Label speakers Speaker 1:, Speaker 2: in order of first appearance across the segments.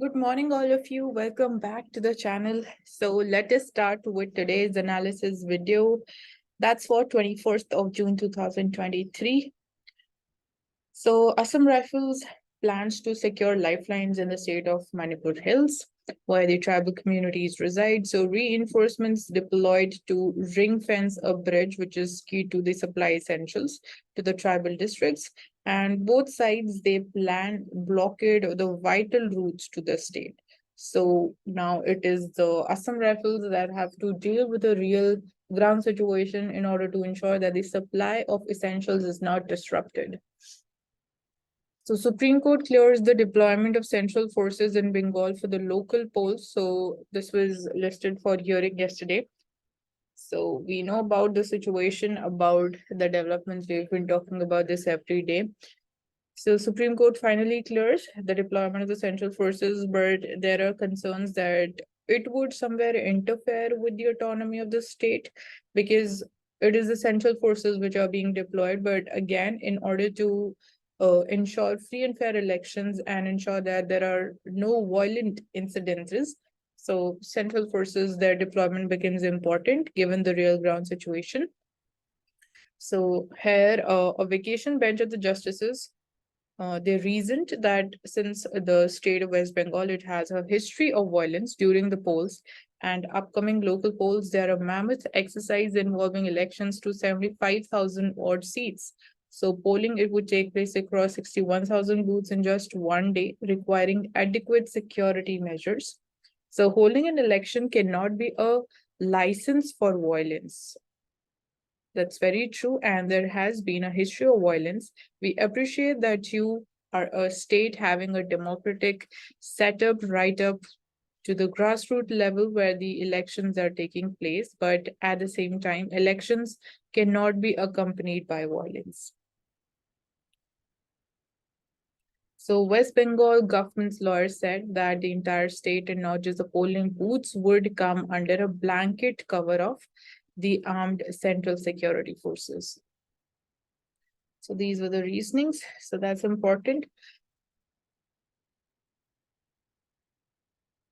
Speaker 1: Good morning, all of you. Welcome back to the channel. So let us start with today's analysis video. That's for 21st of June 2023. So Assam Rifles plans to secure lifelines in the state of Manipur Hills, where the tribal communities reside. So reinforcements deployed to ring fence a bridge, which is key to the supply essentials to the tribal districts. And both sides, they plan blockade of the vital routes to the state. So now it is the Assam Rifles that have to deal with the real ground situation in order to ensure that the supply of essentials is not disrupted. So Supreme Court clears the deployment of central forces in Bengal for the local polls. So this was listed for hearing yesterday. So we know about the situation, about the developments. We've been talking about this every day. So Supreme Court finally clears the deployment of the central forces, but there are concerns that it would somewhere interfere with the autonomy of the state because it is the central forces which are being deployed. But again, in order to ensure free and fair elections and ensure that there are no violent incidences, so central forces, their deployment becomes important given the real ground situation. So here, a vacation bench of the justices they reasoned that since the state of West Bengal, it has a history of violence during the polls and upcoming local polls, there are mammoth exercise involving elections to 75,000 odd seats. So polling, it would take place across 61,000 booths in just one day, requiring adequate security measures. So holding an election cannot be a license for violence. That's very true. And there has been a history of violence. We appreciate that you are a state having a democratic setup right up to the grassroots level where the elections are taking place. But at the same time, elections cannot be accompanied by violence. So West Bengal government's lawyer said that the entire state and not just the polling booths would come under a blanket cover of the armed central security forces. So these were the reasonings. So that's important.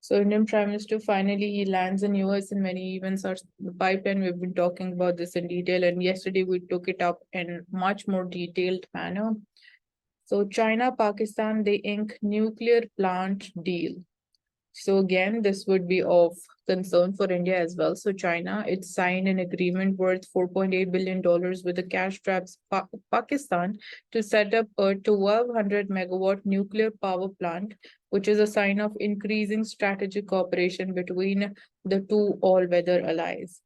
Speaker 1: So Indian Prime Minister finally he lands in US and many events are the pipeline. We've been talking about this in detail, and yesterday we took it up in much more detailed manner. So China, Pakistan, they ink nuclear plant deal. So again, this would be of concern for India as well. So China, it signed an agreement worth $4.8 billion with the cash-strapped Pakistan to set up a 1,200 megawatt nuclear power plant, which is a sign of increasing strategic cooperation between the two all-weather allies.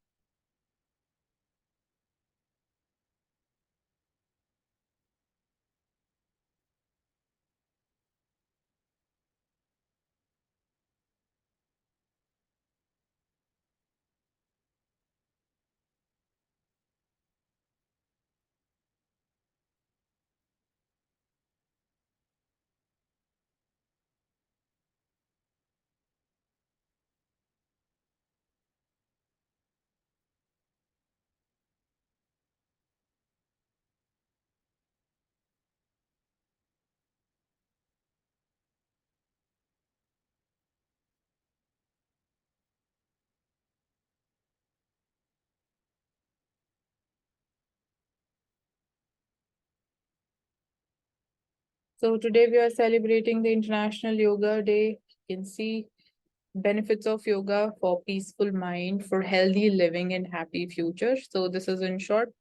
Speaker 1: So today we are celebrating the International Yoga Day. You can see benefits of yoga for peaceful mind, for healthy living and happy future. So this is in short,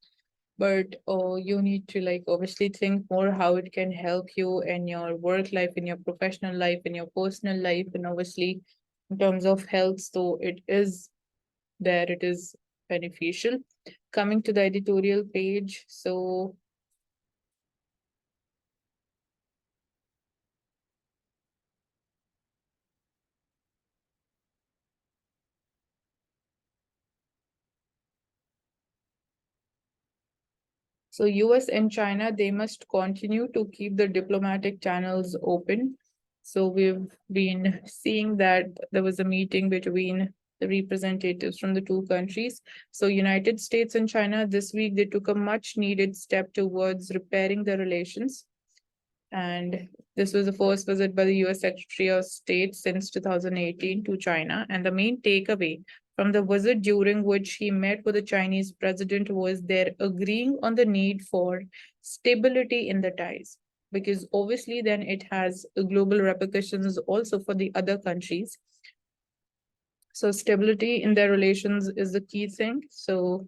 Speaker 1: but you need to like obviously think more how it can help you in your work life, in your professional life, in your personal life, and obviously in terms of health. So it is there, it is beneficial. Coming to the editorial page, so US and China, they must continue to keep the diplomatic channels open. So we've been seeing that there was a meeting between the representatives from the two countries. So United States and China this week, they took a much needed step towards repairing the relations. And this was the first visit by the US Secretary of State since 2018 to China. And the main takeaway from the visit, during which he met with the Chinese president, was their agreeing on the need for stability in the ties. Because obviously, then it has global repercussions also for the other countries. So, stability in their relations is the key thing. So,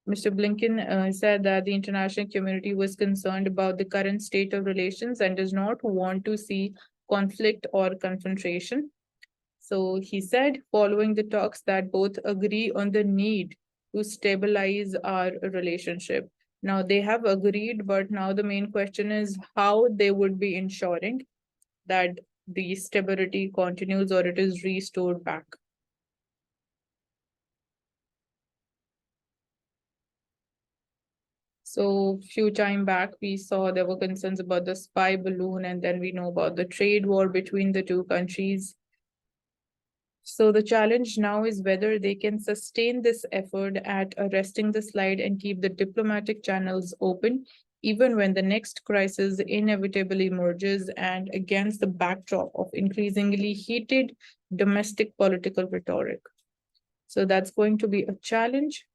Speaker 1: Mr. Blinken said that the international community was concerned about the current state of relations and does not want to see conflict or confrontation. So he said, following the talks, that both agree on the need to stabilize our relationship. Now, they have agreed, but now the main question is how they would be ensuring that the stability continues or it is restored back. So few time back, we saw there were concerns about the spy balloon, and then we know about the trade war between the two countries. So the challenge now is whether they can sustain this effort at arresting the slide and keep the diplomatic channels open, even when the next crisis inevitably emerges and against the backdrop of increasingly heated domestic political rhetoric. So that's going to be a challenge.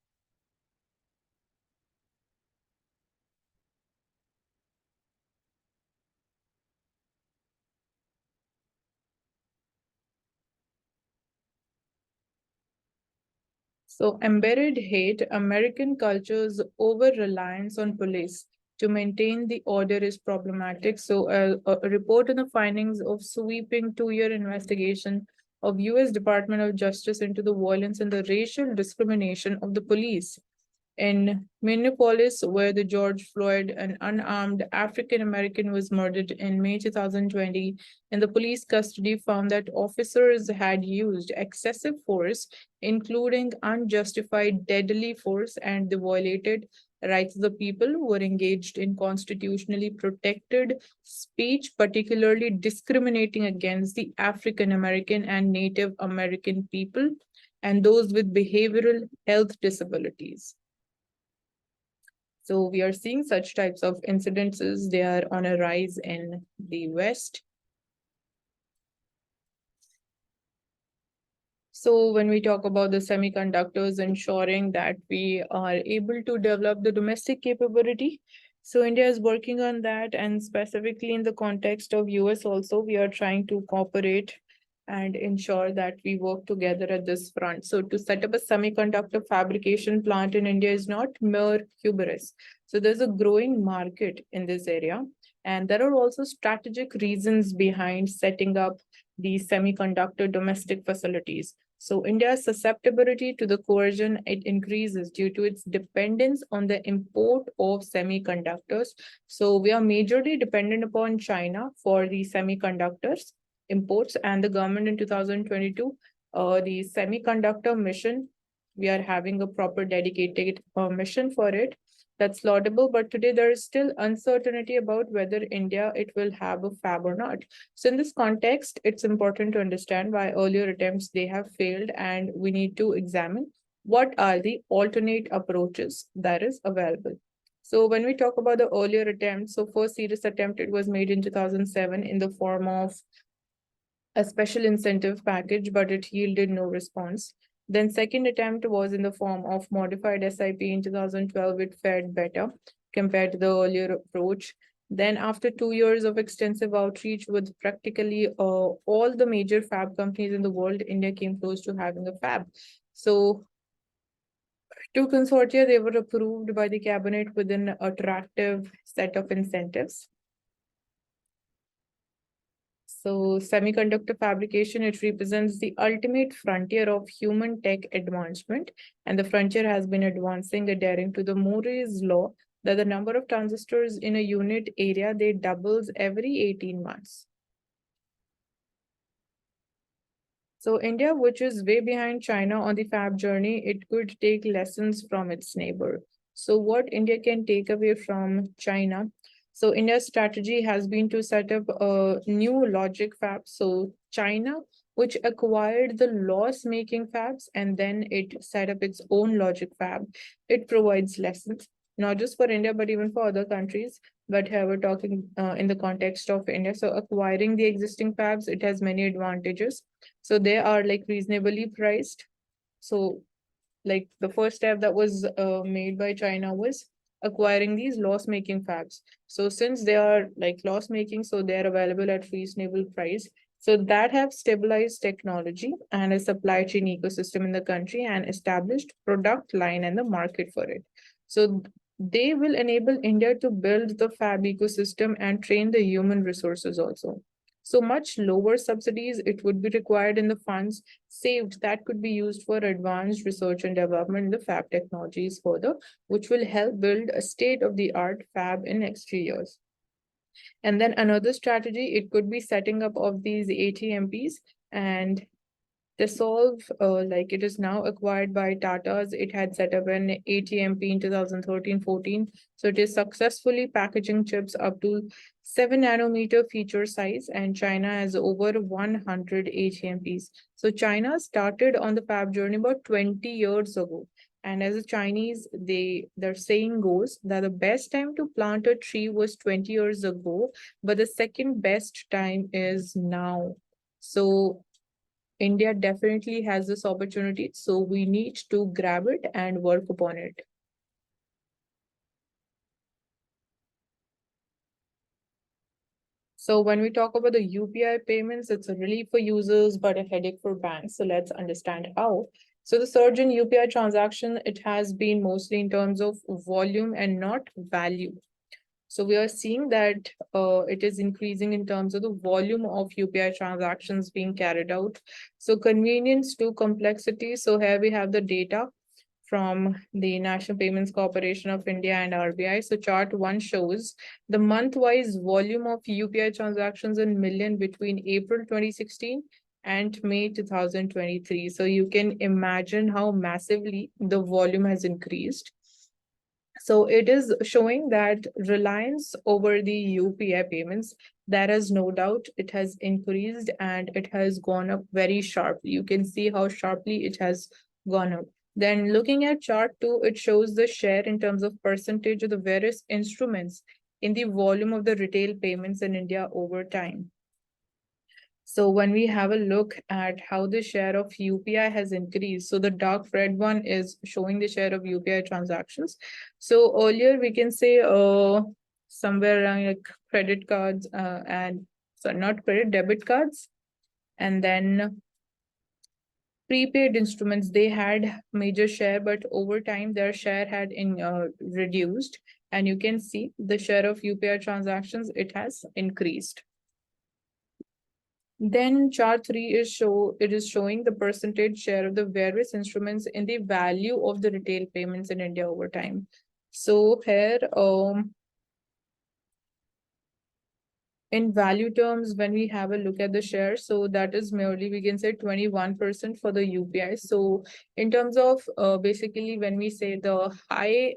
Speaker 1: So, embedded hate, American culture's over reliance on police to maintain the order is problematic. So, a report on the findings of sweeping 2-year investigation of US Department of Justice into the violence and the racial discrimination of the police in Minneapolis, where the George Floyd, an unarmed African American, was murdered in May 2020, and the police custody found that officers had used excessive force, including unjustified deadly force, and they violated rights of the people who were engaged in constitutionally protected speech, particularly discriminating against the African American and Native American people and those with behavioral health disabilities. So we are seeing such types of incidences. They are on a rise in the West. So when we talk about the semiconductors, ensuring that we are able to develop the domestic capability. So India is working on that, and specifically in the context of US also, we are trying to cooperate and ensure that we work together at this front. So to set up a semiconductor fabrication plant in India is not mere hubris. So there's a growing market in this area. And there are also strategic reasons behind setting up these semiconductor domestic facilities. So India's susceptibility to the coercion, it increases due to its dependence on the import of semiconductors. So we are majorly dependent upon China for the semiconductors imports, and the government in 2022, the semiconductor mission, we are having a proper dedicated mission for it. That's laudable, but today there is still uncertainty about whether India it will have a fab or not. So in this context, it's important to understand why earlier attempts they have failed, and we need to examine what are the alternate approaches that is available. So when we talk about the earlier attempts, so first serious attempt it was made in 2007 in the form of a special incentive package, but it yielded no response. Then second attempt was in the form of modified SIP in 2012. It fared better compared to the earlier approach. Then after 2 years of extensive outreach with practically all the major fab companies in the world, India came close to having a fab. So two consortia, they were approved by the cabinet with an attractive set of incentives. So semiconductor fabrication, it represents the ultimate frontier of human tech advancement. And the frontier has been advancing, adhering to the Moore's law that the number of transistors in a unit area, they doubles every 18 months. So India, which is way behind China on the fab journey, it could take lessons from its neighbor. So what India can take away from China? So India's strategy has been to set up a new logic fab. So China, which acquired the loss-making fabs and then it set up its own logic fab, it provides lessons, not just for India, but even for other countries. But here we're talking in the context of India. So acquiring the existing fabs, it has many advantages. So they are like reasonably priced. So like the first step that was made by China was acquiring these loss-making fabs. So since they are like loss-making, so they're available at reasonable price. So that have stabilized technology and a supply chain ecosystem in the country and established product line and the market for it. So they will enable India to build the fab ecosystem and train the human resources also. So much lower subsidies it would be required in the funds saved that could be used for advanced research and development in the fab technologies further, which will help build a state-of-the-art fab in next 3 years. And then another strategy, it could be setting up of these ATMPs and the Solve, like it is now acquired by Tata's. It had set up an ATMP in 2013-14. So it is successfully packaging chips up to 7 nanometer feature size, and China has over 100 ATMPs. So China started on the fab journey about 20 years ago. And as a Chinese, their saying goes that the best time to plant a tree was 20 years ago, but the second best time is now. So India definitely has this opportunity, so we need to grab it and work upon it. So when we talk about the UPI payments, it's a relief for users, but a headache for banks. So let's understand how. So the surge in UPI transaction, it has been mostly in terms of volume and not value. So we are seeing that it is increasing in terms of the volume of UPI transactions being carried out. So convenience to complexity. So here we have the data from the National Payments Corporation of India and RBI. So chart 1 shows the month-wise volume of UPI transactions in million between April 2016 and May 2023. So you can imagine how massively the volume has increased. So it is showing that reliance over the UPI payments, there is no doubt it has increased and it has gone up very sharply. You can see how sharply it has gone up. Then looking at chart 2, it shows the share in terms of percentage of the various instruments in the volume of the retail payments in India over time. So when we have a look at how the share of UPI has increased, so the dark red one is showing the share of UPI transactions. So earlier we can say somewhere around like credit cards and sorry, not credit, debit cards, and then prepaid instruments, they had major share, but over time their share had reduced, and you can see the share of UPI transactions, it has increased. Then chart 3 is showing the percentage share of the various instruments in the value of the retail payments in India over time. So here in value terms, when we have a look at the share, so that is merely we can say 21% for the UPI. So in terms of basically when we say the high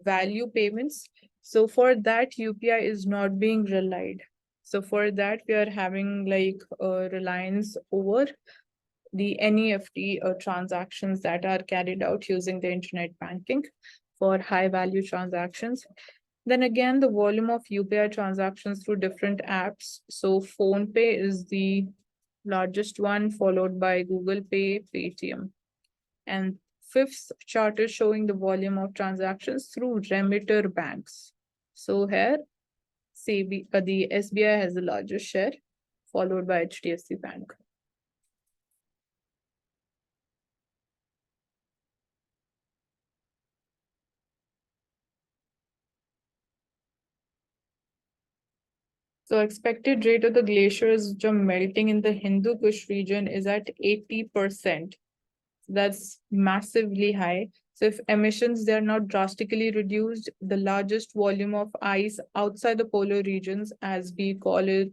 Speaker 1: value payments, so for that UPI is not being relied. So for that, we are having like a reliance over the NEFT transactions that are carried out using the internet banking for high value transactions. Then again, the volume of UPI transactions through different apps. So PhonePe is the largest one, followed by Google Pay, Paytm. And fifth chart is showing the volume of transactions through remitter banks. So here the SBI has the largest share, followed by HDFC Bank. So expected rate of the glaciers melting in the Hindu Kush region is at 80%. That's massively high. So if emissions they are not drastically reduced, the largest volume of ice outside the polar regions, as we call it,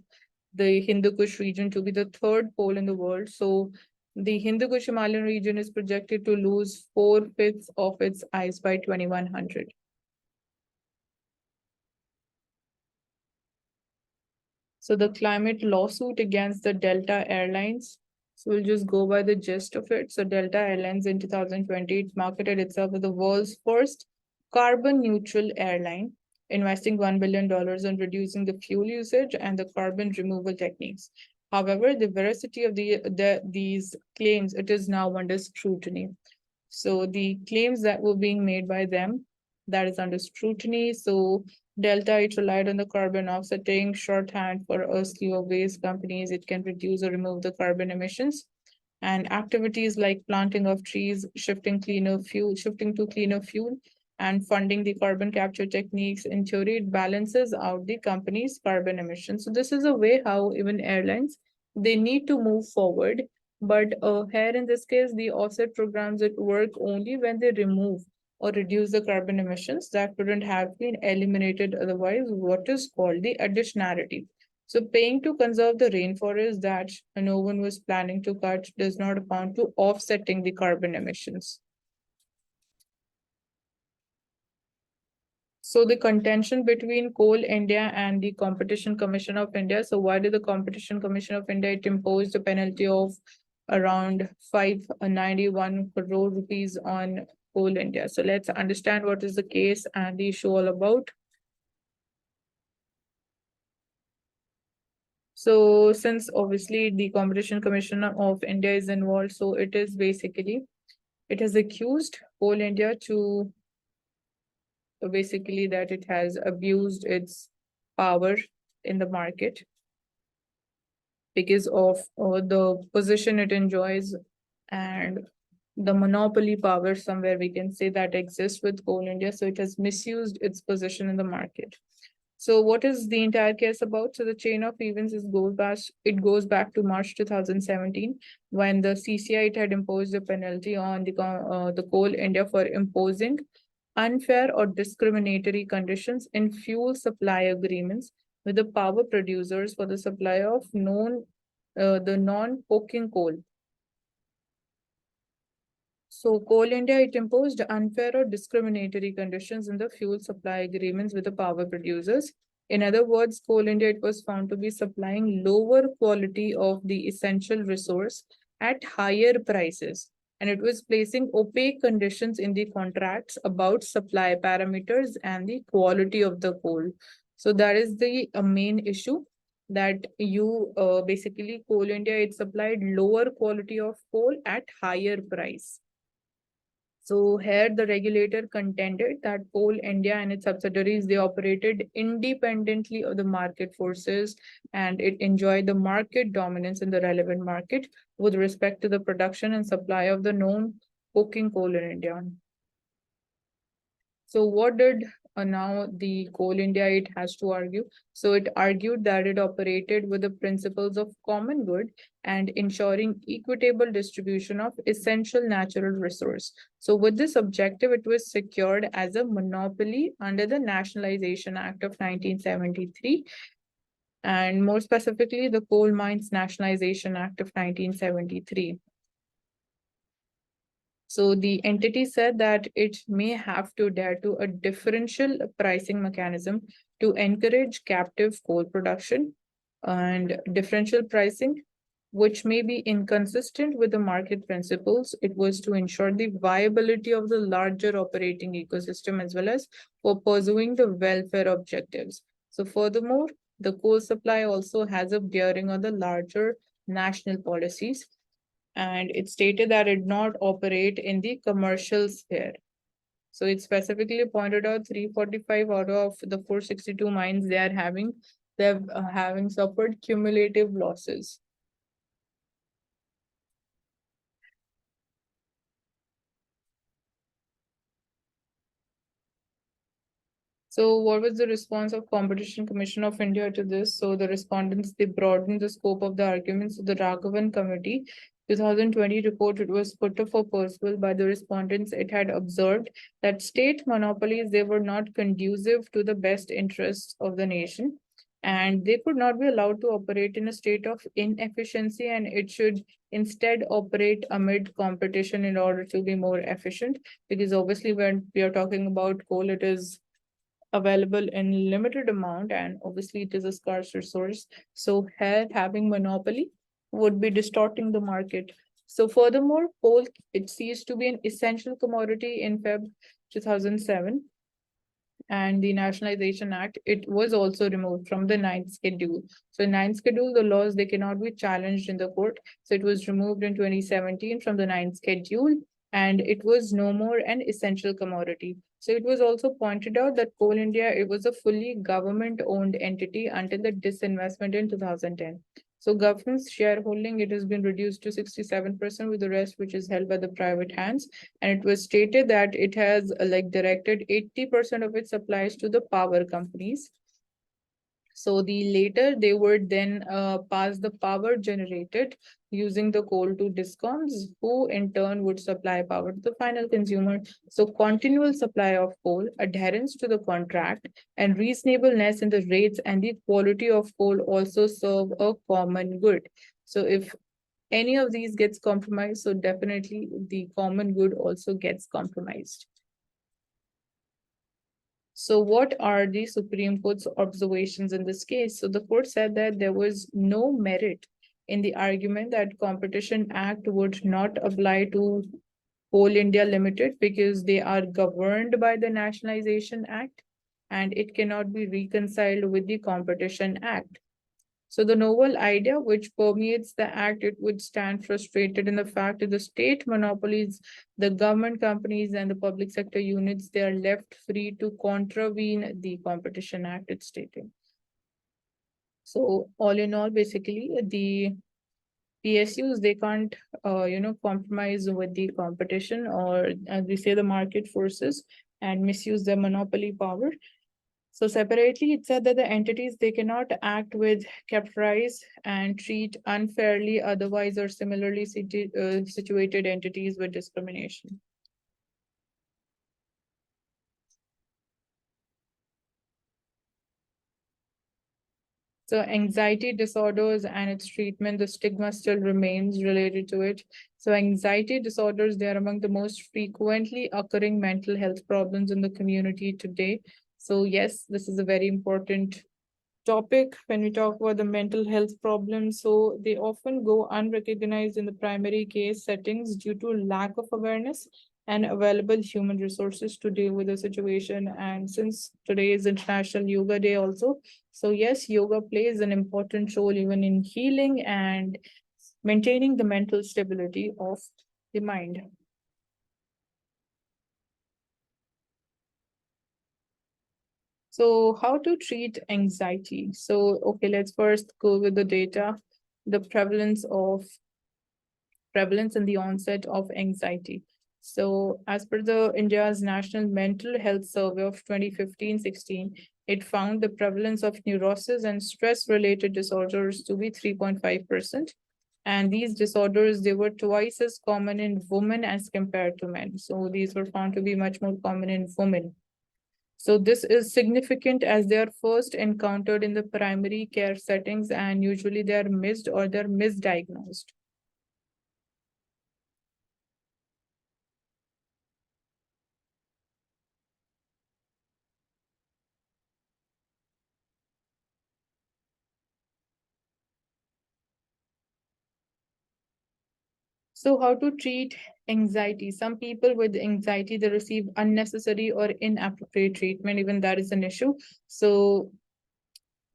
Speaker 1: the Hindu Kush region to be the third pole in the world. So the Hindu Kush Himalayan region is projected to lose 4/5 of its ice by 2100. So the climate lawsuit against the Delta Airlines. So we'll just go by the gist of it. So Delta Airlines in 2020 marketed itself as the world's first carbon neutral airline. investing $1 billion on reducing the fuel usage and the carbon removal techniques. However, the veracity of these claims, it is now under scrutiny. So the claims that were being made by them, that is under scrutiny. So Delta, it relied on the carbon offsetting shorthand for a slew of waste companies. It can reduce or remove the carbon emissions. And activities like planting of trees, shifting to cleaner fuel, and funding the carbon capture techniques, in theory, it balances out the company's carbon emissions. So this is a way how even airlines, they need to move forward. But here in this case, the offset programs that work only when they remove or reduce the carbon emissions that couldn't have been eliminated otherwise, what is called the additionality. So paying to conserve the rainforest that no one was planning to cut does not amount to offsetting the carbon emissions. So the contention between Coal India and the Competition Commission of India. So why did the Competition Commission of India, it imposed a penalty of around 591 crore rupees on Coal India? So let's understand what is the case and the issue all about. So since obviously the Competition Commission of India is involved, so it is basically, it has accused Coal India to basically that it has abused its power in the market because of the position it enjoys and the monopoly power, somewhere we can say, that exists with Coal India. So it has misused its position in the market. So what is the entire case about? So the chain of events goes back to March 2017 when the CCI, it had imposed a penalty on the Coal India for imposing unfair or discriminatory conditions in fuel supply agreements with the power producers for the supply of the non-coking coal. So Coal India, it imposed unfair or discriminatory conditions in the fuel supply agreements with the power producers. In other words, Coal India, it was found to be supplying lower quality of the essential resource at higher prices. And it was placing opaque conditions in the contracts about supply parameters and the quality of the coal. So that is the main issue, that basically Coal India, it supplied lower quality of coal at higher price. So here the regulator contended that Coal India and its subsidiaries, they operated independently of the market forces and it enjoyed the market dominance in the relevant market with respect to the production and supply of the known coking coal in India. So what did now the Coal India, it has to argue? So it argued that it operated with the principles of common good and ensuring equitable distribution of essential natural resource. So with this objective, it was secured as a monopoly under the Nationalization Act of 1973, and more specifically, the Coal Mines Nationalization Act of 1973. So the entity said that it may have to adhere to a differential pricing mechanism to encourage captive coal production and differential pricing, which may be inconsistent with the market principles. It was to ensure the viability of the larger operating ecosystem as well as for pursuing the welfare objectives. So furthermore, the coal supply also has a bearing on the larger national policies, and it stated that it did not operate in the commercial sphere. So it specifically pointed out 345 out of the 462 mines they're having suffered cumulative losses. So what was the response of Competition Commission of India to this? So the respondents, they broadened the scope of the arguments of the Raghavan Committee 2020 report. It was put up for perusal by the respondents. It had observed that state monopolies, they were not conducive to the best interests of the nation, and they could not be allowed to operate in a state of inefficiency, and it should instead operate amid competition in order to be more efficient. Because obviously when we are talking about coal, it is available in limited amount and obviously it is a scarce resource. So here having monopoly would be distorting the market. So furthermore, coal, it ceased to be an essential commodity in Feb 2007. and the Nationalization Act, it was also removed from the ninth schedule. So ninth schedule, the laws, they cannot be challenged in the court. So it was removed in 2017 from the ninth schedule, and it was no more an essential commodity. So it was also pointed out that Coal India, it was a fully government-owned entity until the disinvestment in 2010. So government's shareholding, it has been reduced to 67%, with the rest which is held by the private hands. And it was stated that it has like directed 80% of its supplies to the power companies. So the later they would then pass the power generated using the coal to discoms, who in turn would supply power to the final consumer. So continual supply of coal, adherence to the contract, and reasonableness in the rates and the quality of coal also serve a common good. So if any of these gets compromised, so definitely the common good also gets compromised. So what are the Supreme Court's observations in this case? So the court said that there was no merit in the argument that Competition Act would not apply to Coal India Limited because they are governed by the Nationalization Act, and it cannot be reconciled with the Competition Act. So the novel idea which permeates the act, it would stand frustrated in the fact that the state monopolies, the government companies, and the public sector units, they are left free to contravene the Competition Act, it's stating. So all in all, basically, the PSUs, they can't, compromise with the competition, or as we say, the market forces, and misuse their monopoly power. So separately, it said that the entities, they cannot act with caprice and treat unfairly otherwise or similarly situated entities with discrimination. So anxiety disorders and its treatment, the stigma still remains related to it. So anxiety disorders, they are among the most frequently occurring mental health problems in the community today. So yes, this is a very important topic when we talk about the mental health problems. So they often go unrecognized in the primary case settings due to lack of awareness and available human resources to deal with the situation. And since today is International Yoga Day also, so yes, yoga plays an important role even in healing and maintaining the mental stability of the mind. So how to treat anxiety? So, okay, let's first go with the data, the prevalence and the onset of anxiety. So as per the India's National Mental Health Survey of 2015-16, it found the prevalence of neurosis and stress-related disorders to be 3.5%. And these disorders, they were twice as common in women as compared to men. So these were found to be much more common in women. So this is significant as they are first encountered in the primary care settings, and usually they are missed or they're misdiagnosed. So how to treat anxiety? Some people with anxiety, they receive unnecessary or inappropriate treatment. Even that is an issue. So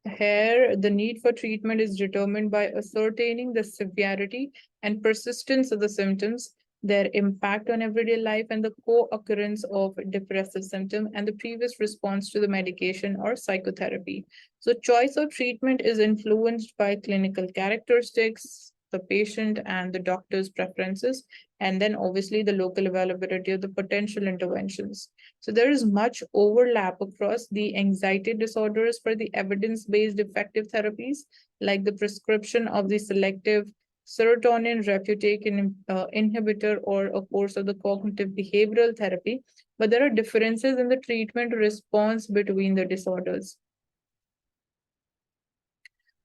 Speaker 1: here, the need for treatment is determined by ascertaining the severity and persistence of the symptoms, their impact on everyday life, and the co-occurrence of depressive symptom and the previous response to the medication or psychotherapy. So choice of treatment is influenced by clinical characteristics, the patient and the doctor's preferences, and then obviously the local availability of the potential interventions. So there is much overlap across the anxiety disorders for the evidence-based effective therapies, like the prescription of the selective serotonin reuptake inhibitor or a course of the cognitive behavioral therapy. But there are differences in the treatment response between the disorders.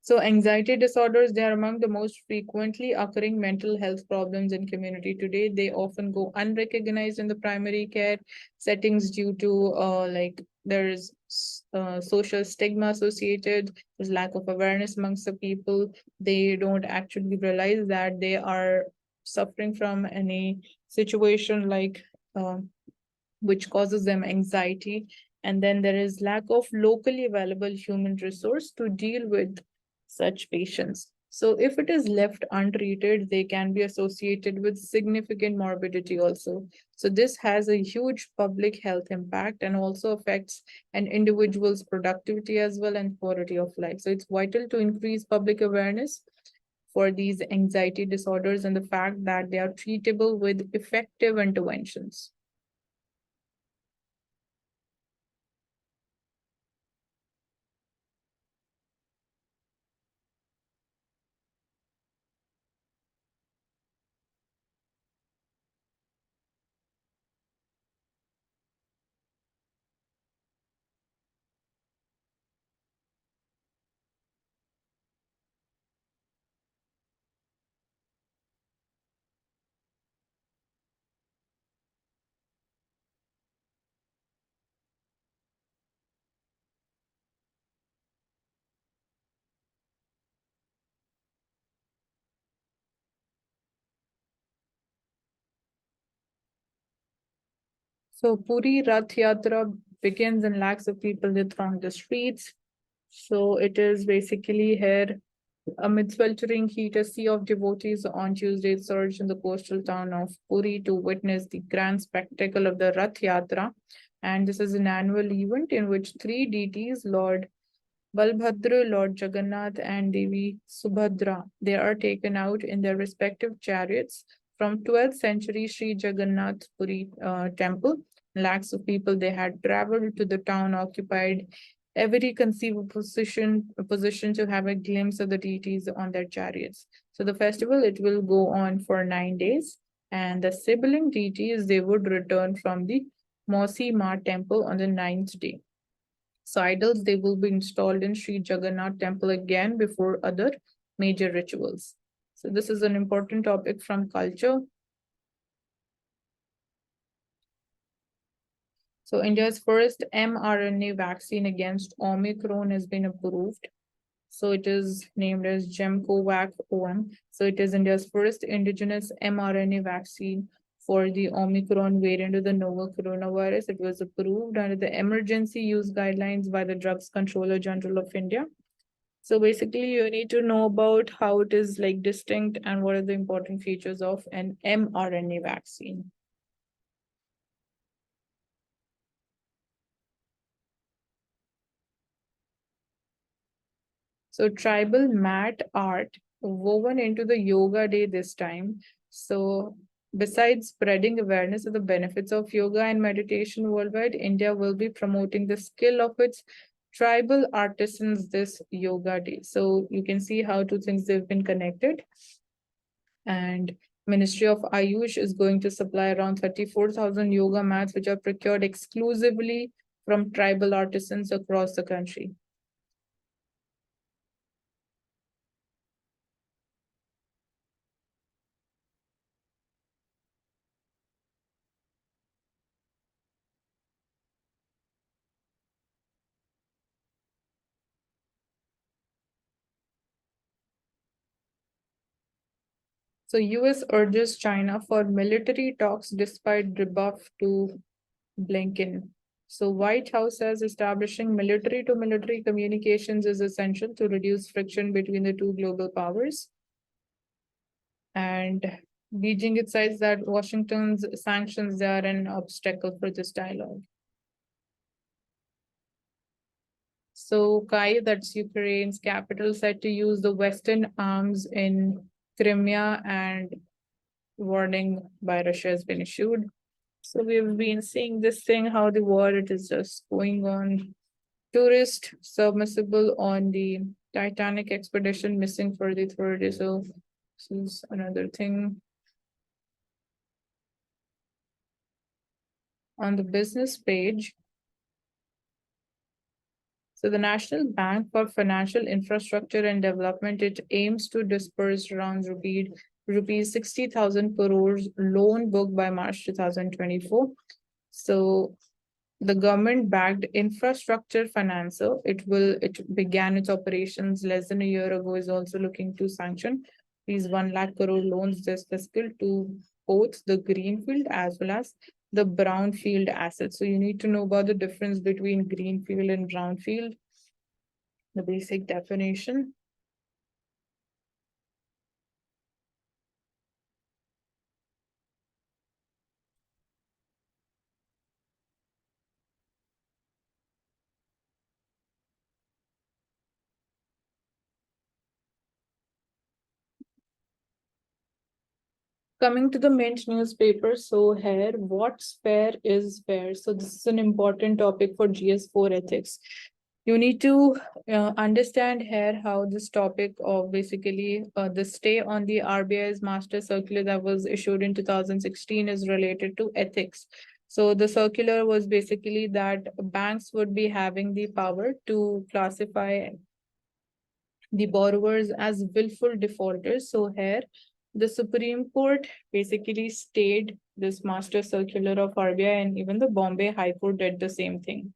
Speaker 1: So anxiety disorders, they are among the most frequently occurring mental health problems in community today. They often go unrecognized in the primary care settings due to there's social stigma associated, there's lack of awareness amongst the people. They don't actually realize that they are suffering from any situation like which causes them anxiety. And then there is lack of locally available human resource to deal with such patients. So if it is left untreated, they can be associated with significant morbidity also. So this has a huge public health impact and also affects an individual's productivity as well and quality of life. So it's vital to increase public awareness for these anxiety disorders and the fact that they are treatable with effective interventions. So Puri Rath Yatra begins and lakhs of people they throng the streets. So it is basically here amid sweltering heat, a sea of devotees on Tuesday surged in the coastal town of Puri to witness the grand spectacle of the Rath Yatra. And this is an annual event in which three deities, Lord Balbhadra, Lord Jagannath, and Devi Subhadra, they are taken out in their respective chariots from 12th century Sri Jagannath Puri temple. Lakhs of people they had traveled to the town, occupied every conceivable position to have a glimpse of the deities on their chariots. So the festival it will go on for 9 days, and the sibling deities they would return from the Mosi Ma temple on the ninth day. So idols they will be installed in Sri Jagannath temple again before other major rituals. So this is an important topic from culture. So India's first mRNA vaccine against Omicron has been approved. So it is named as Gemcovac OM. So it is India's first indigenous mRNA vaccine for the Omicron variant of the novel coronavirus. It was approved under the emergency use guidelines by the Drugs Controller General of India. So basically, you need to know about how it is like distinct and what are the important features of an mRNA vaccine. So tribal mat art woven into the yoga day this time. So besides spreading awareness of the benefits of yoga and meditation worldwide, India will be promoting the skill of its tribal artisans this yoga day. So you can see how two things they've been connected. And Ministry of Ayush is going to supply around 34,000 yoga mats, which are procured exclusively from tribal artisans across the country. So US urges China for military talks despite rebuff to Blinken. So White House says establishing military to military communications is essential to reduce friction between the two global powers. And Beijing it says that Washington's sanctions are an obstacle for this dialogue. So Kyiv, that's Ukraine's capital, said to use the Western arms in Crimea, and warning by Russia has been issued. So we've been seeing this thing, how the war it is just going on. Tourist submersible on the Titanic expedition missing for the third day. So this is another thing. On the business page, so the National Bank for Financial Infrastructure and Development, it aims to disperse around rupees 60,000 crores loan book by March 2024. So the government-backed infrastructure financer, it began its operations less than a year ago, is also looking to sanction these 1 lakh crore loans this fiscal to both the greenfield as well as the brownfield assets. So you need to know about the difference between greenfield and brownfield, the basic definition. Coming to the Mint newspaper, so here, what's fair is fair. So this is an important topic for GS4 ethics. You need to understand here how this topic of basically the stay on the RBI's master circular that was issued in 2016 is related to ethics. So the circular was basically that banks would be having the power to classify the borrowers as willful defaulters. So here, the Supreme Court basically stayed this master circular of RBI, and even the Bombay High Court did the same thing.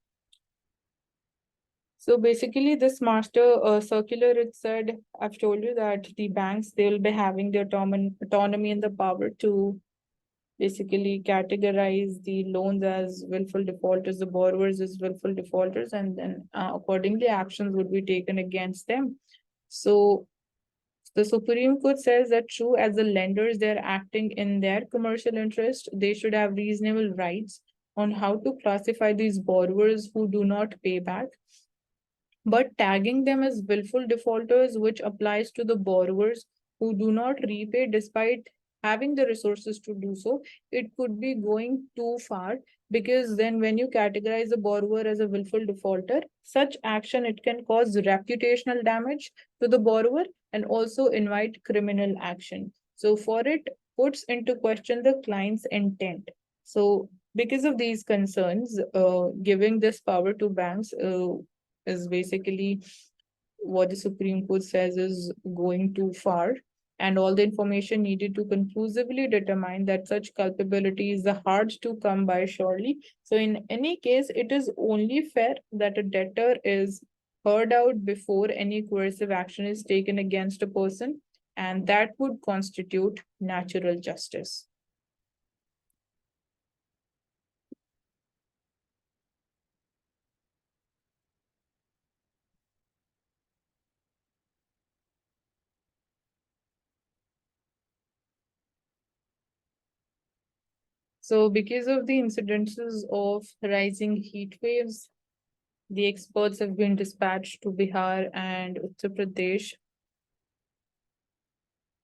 Speaker 1: So basically, this master circular, it said, I've told you that the banks, they'll be having the autonomy and the power to basically categorize the loans as willful defaulters, the borrowers as willful defaulters, and then accordingly, actions would be taken against them. So the Supreme Court says that true, as the lenders, they're acting in their commercial interest, they should have reasonable rights on how to classify these borrowers who do not pay back. But tagging them as willful defaulters, which applies to the borrowers who do not repay despite having the resources to do so, it could be going too far, because then when you categorize the borrower as a willful defaulter, such action, it can cause reputational damage to the borrower and also invite criminal action. So for it puts into question the client's intent. So because of these concerns, giving this power to banks is basically what the Supreme Court says is going too far, and all the information needed to conclusively determine that such culpability is hard to come by surely. So, in any case, it is only fair that a debtor is heard out before any coercive action is taken against a person, and that would constitute natural justice. So, because of the incidences of rising heat waves, the experts have been dispatched to Bihar and Uttar Pradesh.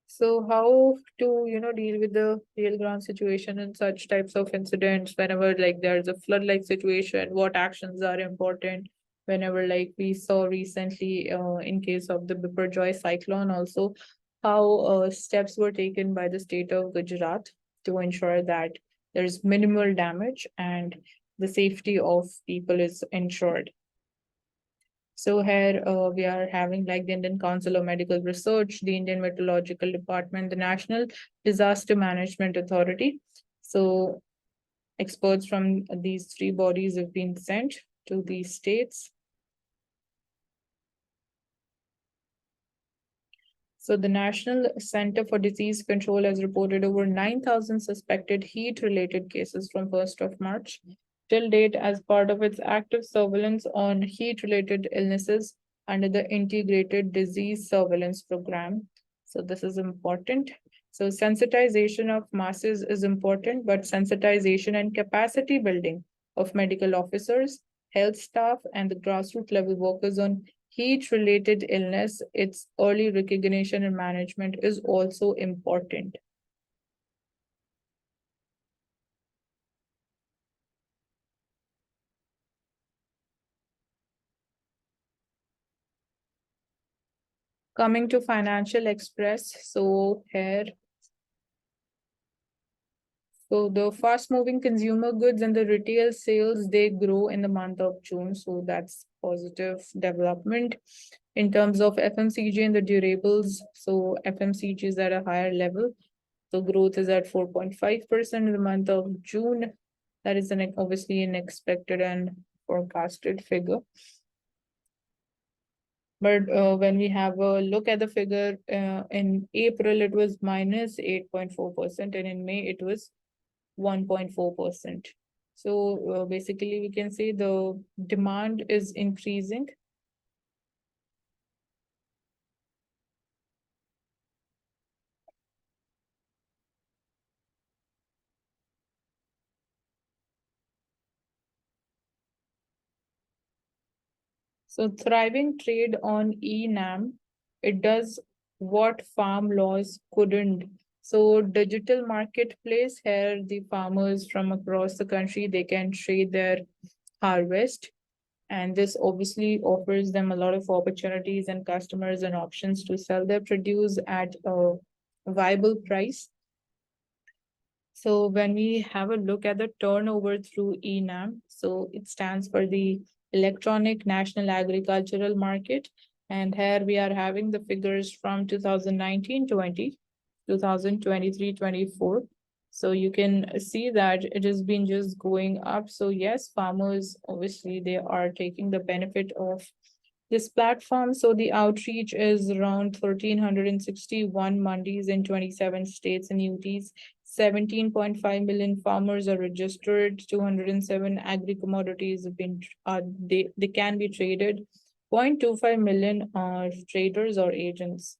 Speaker 1: So how to, deal with the real ground situation in such types of incidents whenever like there's a flood-like situation, what actions are important whenever like we saw recently in case of the Biparjoy cyclone also, how steps were taken by the state of Gujarat to ensure that there's minimal damage and the safety of people is ensured. So here we are having like the Indian Council of Medical Research, the Indian Meteorological Department, the National Disaster Management Authority. So experts from these three bodies have been sent to these states. So the National Center for Disease Control has reported over 9,000 suspected heat-related cases from 1st of March till date as part of its active surveillance on heat-related illnesses under the Integrated Disease Surveillance Program. So this is important. So sensitization of masses is important, but sensitization and capacity building of medical officers, health staff, and the grassroots level workers on heat-related illness, its early recognition and management is also important. Coming to Financial Express, so here, so the fast-moving consumer goods and the retail sales, they grow in the month of June, so that's positive development. In terms of FMCG and the durables, so FMCG is at a higher level. So growth is at 4.5% in the month of June. That is obviously an expected and forecasted figure. But when we have a look at the figure, in April, it was minus 8.4%, and in May, it was 1.4%. So basically, we can say the demand is increasing. So thriving trade on eNAM, it does what farm laws couldn't. So digital marketplace here, the farmers from across the country, they can trade their harvest. And this obviously offers them a lot of opportunities and customers and options to sell their produce at a viable price. So when we have a look at the turnover through eNAM, so it stands for the Electronic National Agricultural Market. And here we are having the figures from 2019-20, 2023-24. So you can see that it has been just going up. So yes, farmers, obviously, they are taking the benefit of this platform. So the outreach is around 1,361 mandis in 27 states and UTs. 17.5 million farmers are registered. 207 agri-commodities have been they can be traded. 0.25 million are traders or agents.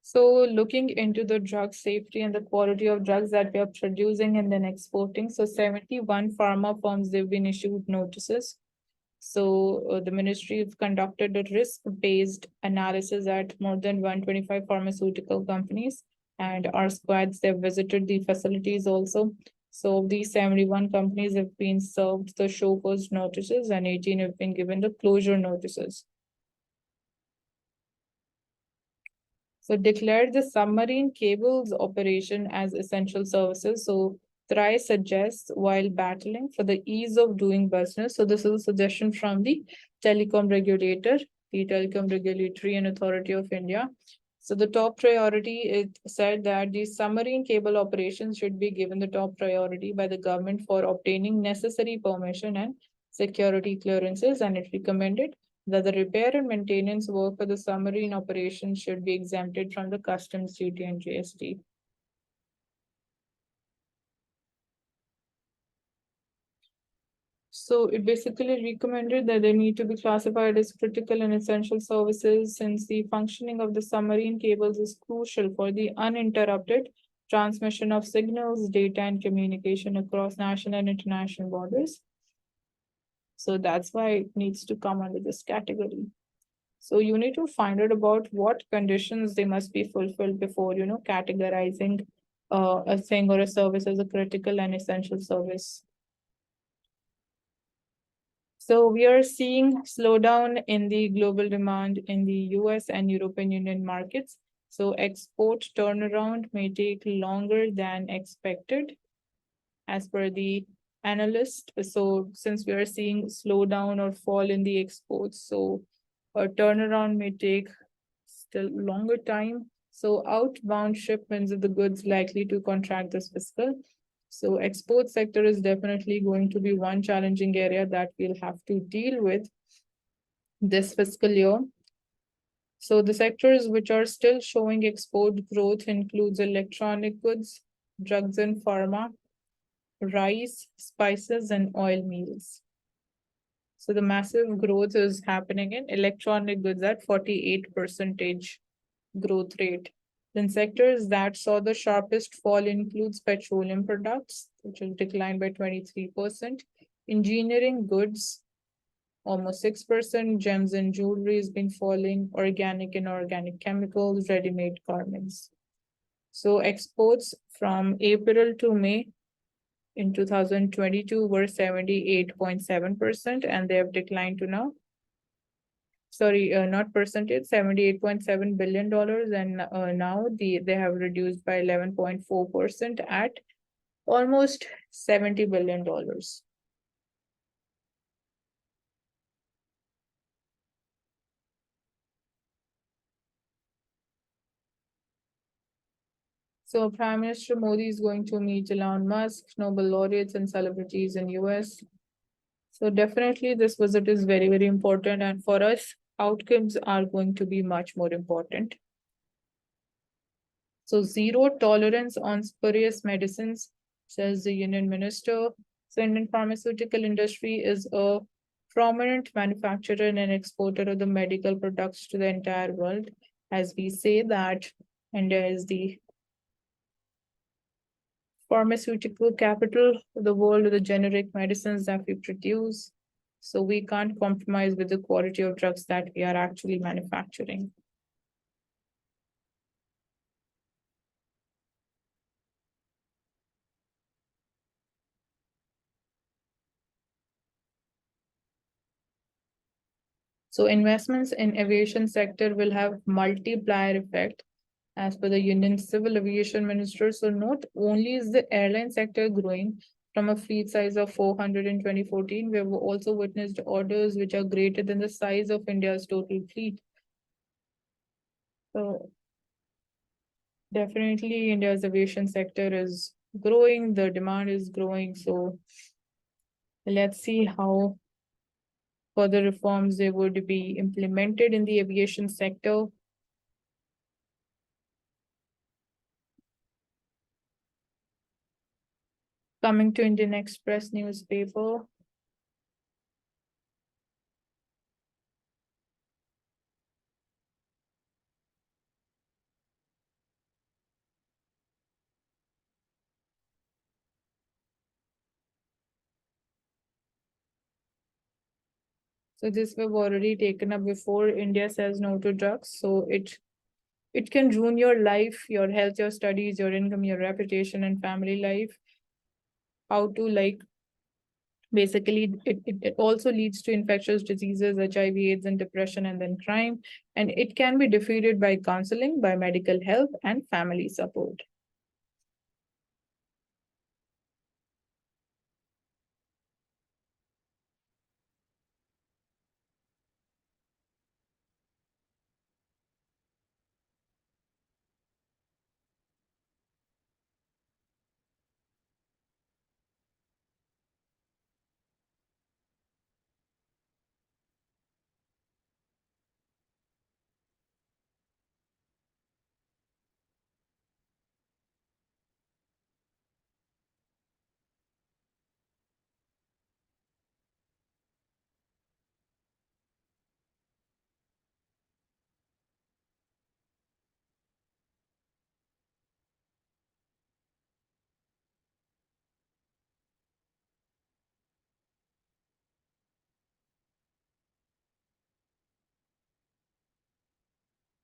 Speaker 1: So looking into the drug safety and the quality of drugs that we are producing and then exporting. So 71 pharma firms, they've been issued notices. So the ministry have conducted a risk-based analysis at more than 125 pharmaceutical companies, and our squads, they've visited the facilities also. So these 71 companies have been served the show cause notices and 18 have been given the closure notices. So declared the submarine cables operation as essential services. So TRI suggests while battling for the ease of doing business. So this is a suggestion from the telecom regulator, the Telecom Regulatory and Authority of India. So the top priority, it said that the submarine cable operations should be given the top priority by the government for obtaining necessary permission and security clearances, and it recommended that the repair and maintenance work for the submarine operations should be exempted from the customs duty and GST. So it basically recommended that they need to be classified as critical and essential services since the functioning of the submarine cables is crucial for the uninterrupted transmission of signals, data, and communication across national and international borders. So that's why it needs to come under this category. So you need to find out about what conditions they must be fulfilled before, categorizing a thing or a service as a critical and essential service. So we are seeing slowdown in the global demand in the US and European Union markets. So export turnaround may take longer than expected as per the analyst. So since we are seeing slowdown or fall in the exports, so a turnaround may take still longer time. So outbound shipments of the goods likely to contract this fiscal. So export sector is definitely going to be one challenging area that we'll have to deal with this fiscal year. So the sectors which are still showing export growth includes electronic goods, drugs and pharma, rice, spices, and oil meals. So the massive growth is happening in electronic goods at 48% growth rate. Then sectors that saw the sharpest fall includes petroleum products, which has declined by 23%, engineering goods, almost 6%, gems and jewelry has been falling, organic and organic chemicals, ready-made garments. So exports from April to May in 2022 were 78.7%, and they have declined to now not percentage, $78.7 billion, and now they have reduced by 11.4% at almost $70 billion. So Prime Minister Modi is going to meet Elon Musk, Nobel laureates, and celebrities in US. So definitely this visit is very, very important. And for us, outcomes are going to be much more important. So zero tolerance on spurious medicines, says the Union Minister. So Indian pharmaceutical industry is a prominent manufacturer and exporter of the medical products to the entire world. As we say that India is the pharmaceutical capital of the world, of the generic medicines that we produce. So we can't compromise with the quality of drugs that we are actually manufacturing. So investments in aviation sector will have multiplier effect as per the Union Civil Aviation Minister. So not only is the airline sector growing from a fleet size of 400 in 2014, we have also witnessed orders which are greater than the size of India's total fleet. So definitely India's aviation sector is growing, the demand is growing. So let's see how further reforms they would be implemented in the aviation sector. Coming to Indian Express newspaper. So this we've already taken up before. India says no to drugs. So it can ruin your life, your health, your studies, your income, your reputation, and family life. How to like basically it also leads to infectious diseases, HIV, AIDS, and depression, and then crime. And it can be defeated by counseling, by medical help, and family support.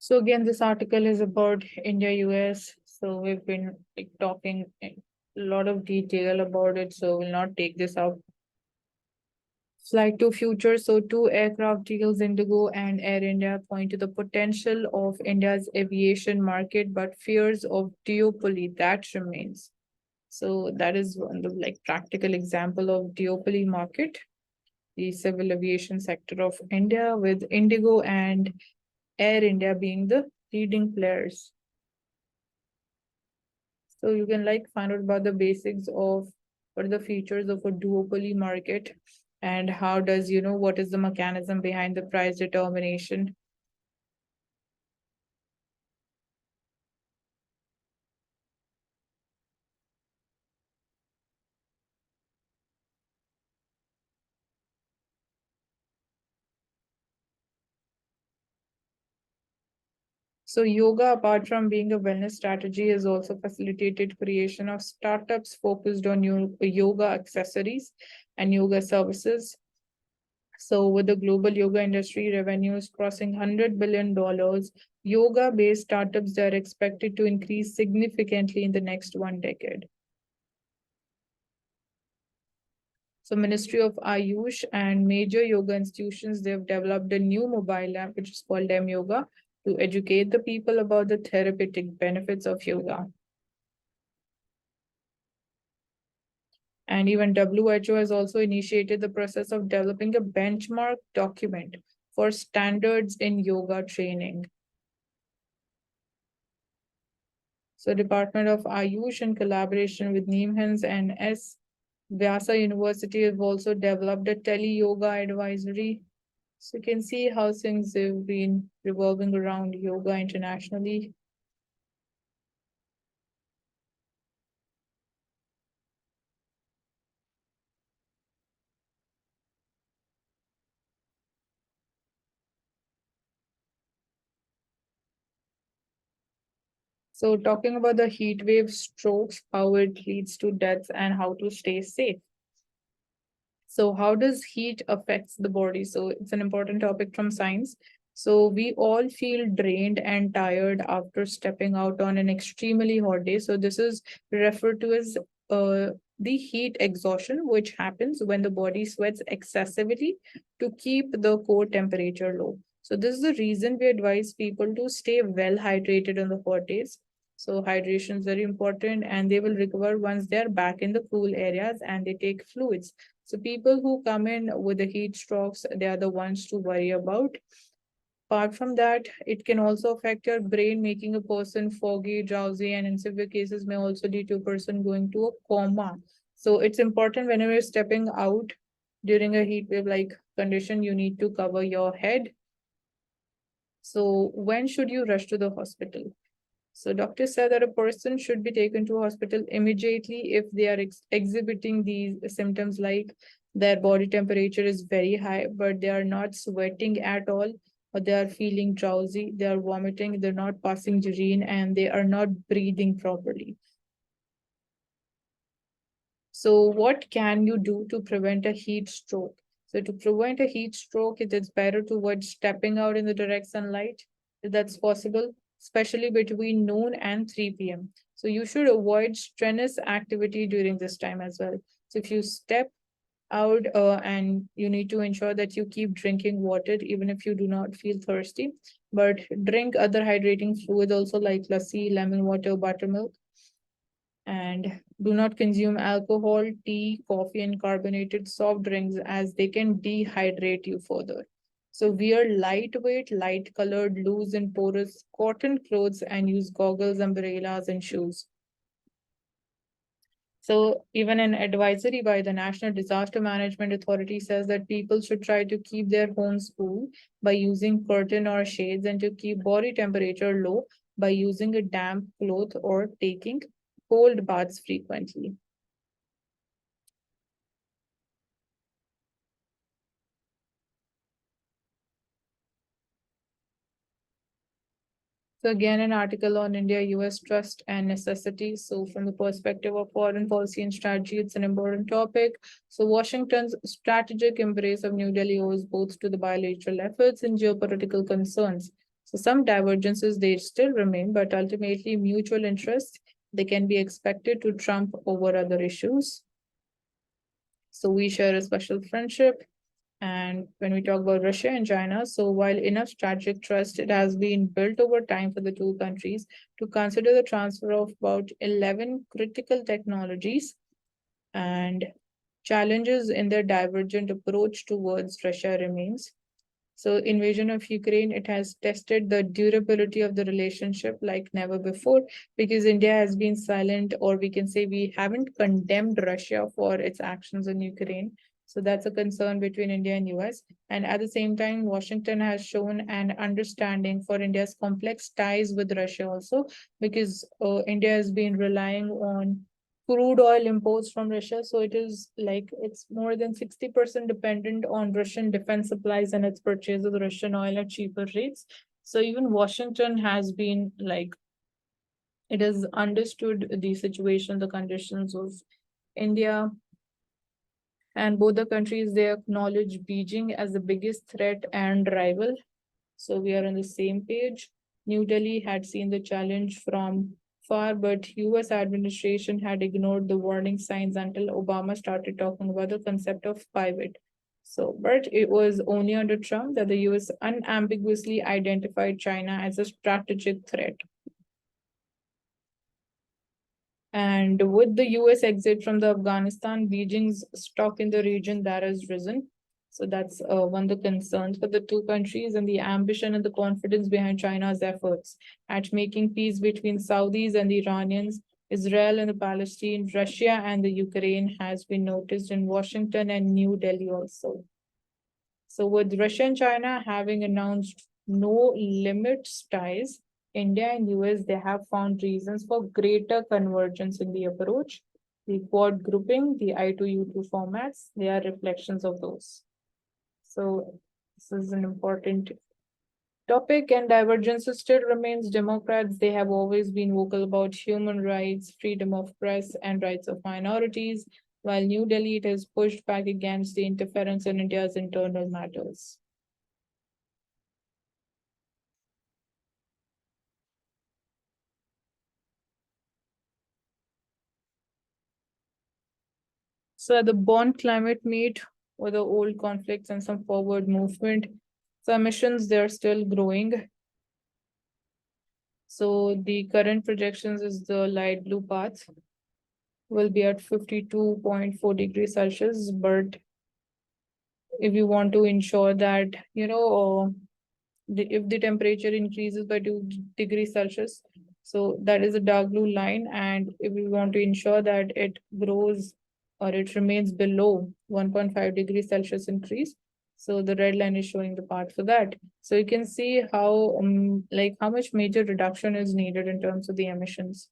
Speaker 1: So again, this article is about India US. So we've been like, talking in a lot of detail about it. So we'll not take this out. Flight to future. So two aircraft deals, Indigo and Air India, point to the potential of India's aviation market, but fears of duopoly that remains. So that is one of the like practical example of duopoly market, the civil aviation sector of India, with Indigo and Air India being the leading players. So you can like find out about the basics of what are the features of a duopoly market and how does, what is the mechanism behind the price determination. So yoga, apart from being a wellness strategy, has also facilitated creation of startups focused on yoga accessories and yoga services. So with the global yoga industry revenues crossing $100 billion, yoga-based startups are expected to increase significantly in the next 1 decade. So Ministry of Ayush and major yoga institutions, they've developed a new mobile app, which is called M Yoga, to educate the people about the therapeutic benefits of yoga. And even WHO has also initiated the process of developing a benchmark document for standards in yoga training. So Department of Ayush in collaboration with NIMHANS and Vyasa University have also developed a tele-yoga advisory. So you can see how things have been revolving around yoga internationally. So talking about the heat wave strokes, how it leads to deaths and how to stay safe. So how does heat affects the body? So it's an important topic from science. So we all feel drained and tired after stepping out on an extremely hot day. So this is referred to as the heat exhaustion, which happens when the body sweats excessively to keep the core temperature low. So this is the reason we advise people to stay well hydrated on the hot days. So hydration is very important and they will recover once they are back in the cool areas and they take fluids. So people who come in with the heat strokes, they are the ones to worry about. Apart from that, it can also affect your brain, making a person foggy, drowsy, and in severe cases may also lead to a person going to a coma. So it's important whenever you're stepping out during a heat wave like condition, you need to cover your head. So when should you rush to the hospital? So doctors said that a person should be taken to hospital immediately if they are exhibiting these symptoms like their body temperature is very high, but they are not sweating at all, or they are feeling drowsy, they are vomiting, they're not passing urine, and they are not breathing properly. So what can you do to prevent a heat stroke? So to prevent a heat stroke, it is better to avoid stepping out in the direct sunlight if that's possible, especially between noon and 3 p.m. So you should avoid strenuous activity during this time as well. So if you step out and you need to ensure that you keep drinking water even if you do not feel thirsty, but drink other hydrating fluids also like lassi, lemon water, buttermilk, and do not consume alcohol, tea, coffee, and carbonated soft drinks as they can dehydrate you further. So wear lightweight, light colored, loose and porous cotton clothes and use goggles, umbrellas, and shoes. So even an advisory by the National Disaster Management Authority says that people should try to keep their homes cool by using curtain or shades and to keep body temperature low by using a damp cloth or taking cold baths frequently. So again, an article on India, US trust and necessity. So from the perspective of foreign policy and strategy, it's an important topic. So Washington's strategic embrace of New Delhi owes both to the bilateral efforts and geopolitical concerns. So some divergences, they still remain, but ultimately mutual interests, they can be expected to trump over other issues. So we share a special friendship. And when we talk about Russia and China, so while enough strategic trust, it has been built over time for the two countries to consider the transfer of about 11 critical technologies and challenges in their divergent approach towards Russia remains. So invasion of Ukraine, it has tested the durability of the relationship like never before because India has been silent, or we can say we haven't condemned Russia for its actions in Ukraine. So that's a concern between India and US. And at the same time, Washington has shown an understanding for India's complex ties with Russia also because India has been relying on crude oil imports from Russia. So it is like it's more than 60% dependent on Russian defense supplies and its purchase of the Russian oil at cheaper rates. So even Washington has been like, it has understood the situation, the conditions of India, and both the countries they acknowledge Beijing as the biggest threat and rival. So we are on the same page. New Delhi had seen the challenge from far, but US administration had ignored the warning signs until Obama started talking about the concept of pivot. So, but it was only under Trump that the US unambiguously identified China as a strategic threat. And with the US exit from the Afghanistan, Beijing's stock in the region that has risen. So that's one of the concerns for the two countries and the ambition and the confidence behind China's efforts at making peace between Saudis and the Iranians Israel and the Palestine, Russia and the Ukraine has been noticed in Washington and New Delhi also. So with Russia and China having announced no limits ties, India and US, they have found reasons for greater convergence in the approach. The quad grouping, the I2U2 formats, they are reflections of those. So this is an important topic, and divergence still remains. Democrats, they have always been vocal about human rights, freedom of press, and rights of minorities, while New Delhi it has pushed back against the interference in India's internal matters. So at the Bonn climate meet, with the old conflicts and some forward movement, so emissions they're still growing. So the current projections is the light blue path will be at 52.4 degrees Celsius. But if you want to ensure that, if the temperature increases by 2 degrees Celsius, so that is a dark blue line. And if we want to ensure that it grows or it remains below 1.5 degrees Celsius increase, so the red line is showing the path for that. So you can see how how much major reduction is needed in terms of the emissions.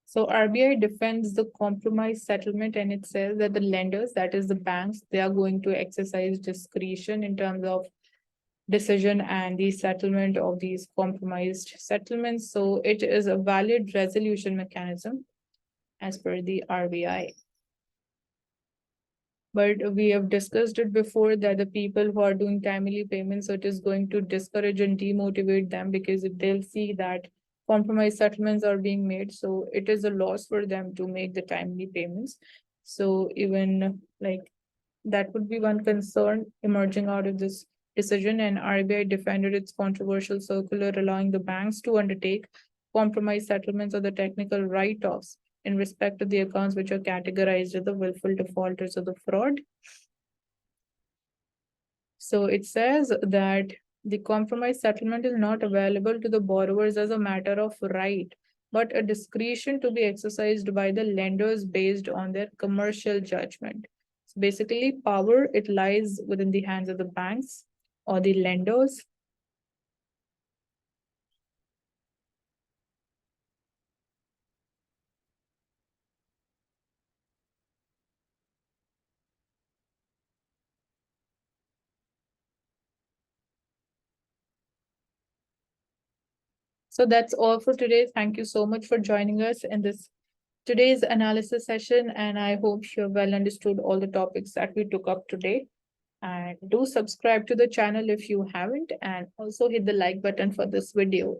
Speaker 1: So RBI defends the compromise settlement, and it says that the lenders, that is the banks, they are going to exercise discretion in terms of decision and the settlement of these compromised settlements. So it is a valid resolution mechanism as per the RBI. But we have discussed it before that the people who are doing timely payments, so it is going to discourage and demotivate them, because if they'll see that compromise settlements are being made, so it is a loss for them to make the timely payments. So even like that would be one concern emerging out of this decision, and RBI defended its controversial circular allowing the banks to undertake compromise settlements or the technical write-offs in respect to the accounts which are categorized as the willful defaulters or the fraud. So it says that the compromise settlement is not available to the borrowers as a matter of right, but a discretion to be exercised by the lenders based on their commercial judgment. So basically, power, it lies within the hands of the banks or the lenders. So that's all for today. Thank you so much for joining us in this today's analysis session, and I hope you well understood all the topics that we took up today. And do subscribe to the channel if you haven't, and also hit the like button for this video.